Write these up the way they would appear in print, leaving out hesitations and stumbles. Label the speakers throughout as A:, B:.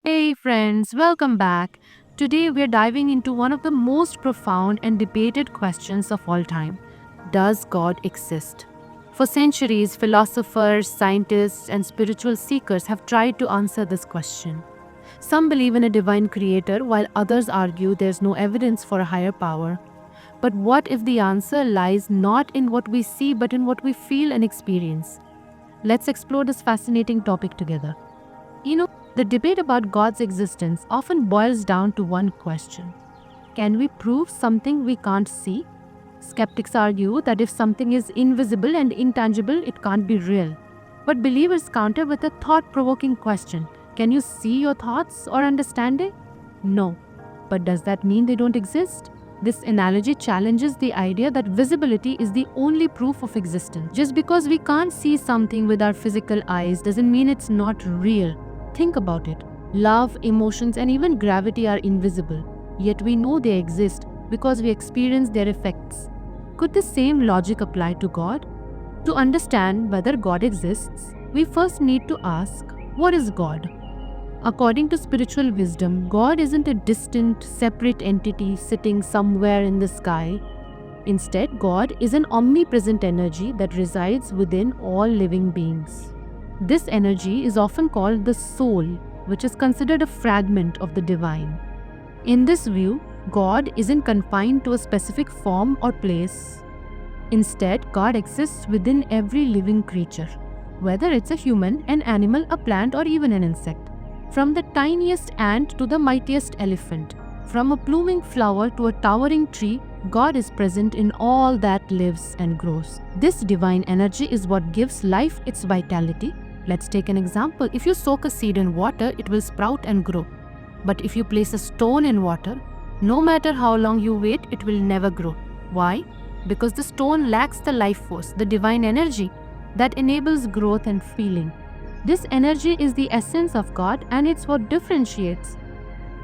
A: Hey friends, welcome back. Today we're diving into one of the most profound and debated questions of all time. Does God exist? For centuries, philosophers, scientists, and spiritual seekers have tried to answer this question. Some believe in a divine creator, while others argue there's no evidence for a higher power. But what if the answer lies not in what we see but in what we feel and experience? Let's explore this fascinating topic together. The debate about God's existence often boils down to one question: can we prove something we can't see? Skeptics argue that if something is invisible and intangible, it can't be real. But believers counter with a thought provoking question: can you see your thoughts or understanding? No. But does that mean they don't exist? This analogy challenges the idea that visibility is the only proof of existence. Just because we can't see something with our physical eyes doesn't mean it's not real. Think about it. Love, emotions, and even gravity are invisible, yet we know they exist because we experience their effects. Could the same logic apply to God? To understand whether God exists, we first need to ask, what is God? According to spiritual wisdom, God isn't a distant, separate entity sitting somewhere in the sky. Instead, God is an omnipresent energy that resides within all living beings. This energy is often called the soul, which is considered a fragment of the divine. In this view, God isn't confined to a specific form or place. Instead, God exists within every living creature, whether it's a human, an animal, a plant, or even an insect. From the tiniest ant to the mightiest elephant, from a blooming flower to a towering tree, God is present in all that lives and grows. This divine energy is what gives life its vitality. Let's take an example. If you soak a seed in water, it will sprout and grow. But if you place a stone in water, no matter how long you wait, it will never grow. Why? Because the stone lacks the life force, the divine energy that enables growth and feeling. This energy is the essence of God, and it's what differentiates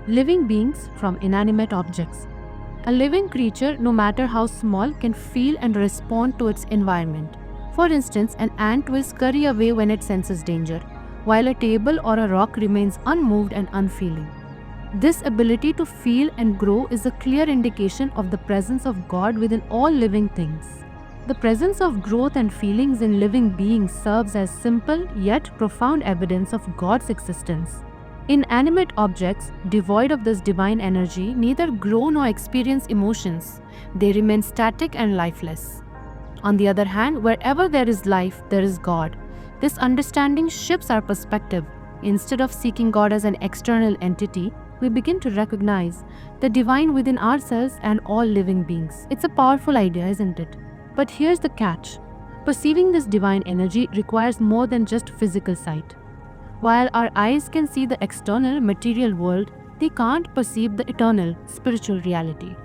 A: living beings from inanimate objects. A living creature, no matter how small, can feel and respond to its environment. For instance, an ant will scurry away when it senses danger, while a table or a rock remains unmoved and unfeeling. This ability to feel and grow is a clear indication of the presence of God within all living things. The presence of growth and feelings in living beings serves as simple yet profound evidence of God's existence. Inanimate objects, devoid of this divine energy, neither grow nor experience emotions. They remain static and lifeless. On the other hand, wherever there is life, there is God. This understanding shifts our perspective. Instead of seeking God as an external entity, we begin to recognize the divine within ourselves and all living beings. It's a powerful idea, isn't it? But here's the catch. Perceiving this divine energy requires more than just physical sight. While our eyes can see the external material world, they can't perceive the eternal spiritual reality.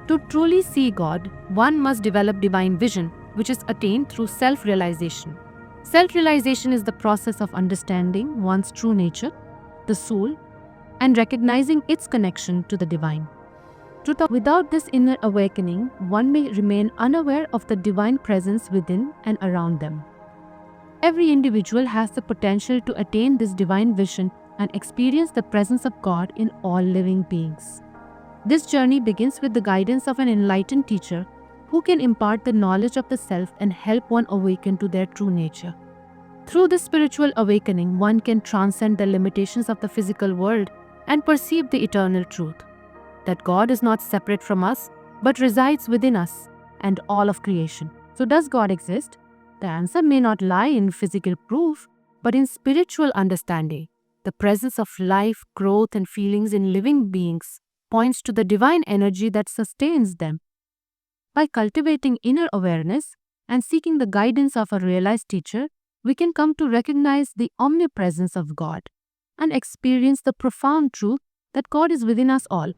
A: To truly see God, one must develop divine vision, which is attained through self-realization. Self-realization is the process of understanding one's true nature, the soul, and recognizing its connection to the divine. Without this inner awakening, one may remain unaware of the divine presence within and around them. Every individual has the potential to attain this divine vision and experience the presence of God in all living beings. This journey begins with the guidance of an enlightened teacher who can impart the knowledge of the self and help one awaken to their true nature. Through this spiritual awakening, one can transcend the limitations of the physical world and perceive the eternal truth, that God is not separate from us, but resides within us and all of creation. So does God exist? The answer may not lie in physical proof, but in spiritual understanding. The presence of life, growth, and feelings in living beings points to the divine energy that sustains them. By cultivating inner awareness and seeking the guidance of a realized teacher, we can come to recognize the omnipresence of God and experience the profound truth that God is within us all.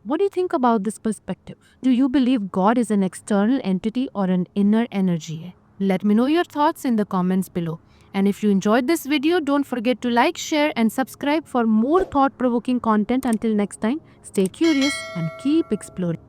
A: What do you think about this perspective? Do you believe God is an external entity or an inner energy? Let me know your thoughts in the comments below. And if you enjoyed this video, don't forget to like, share, and subscribe for more thought-provoking content. Until next time, stay curious and keep exploring.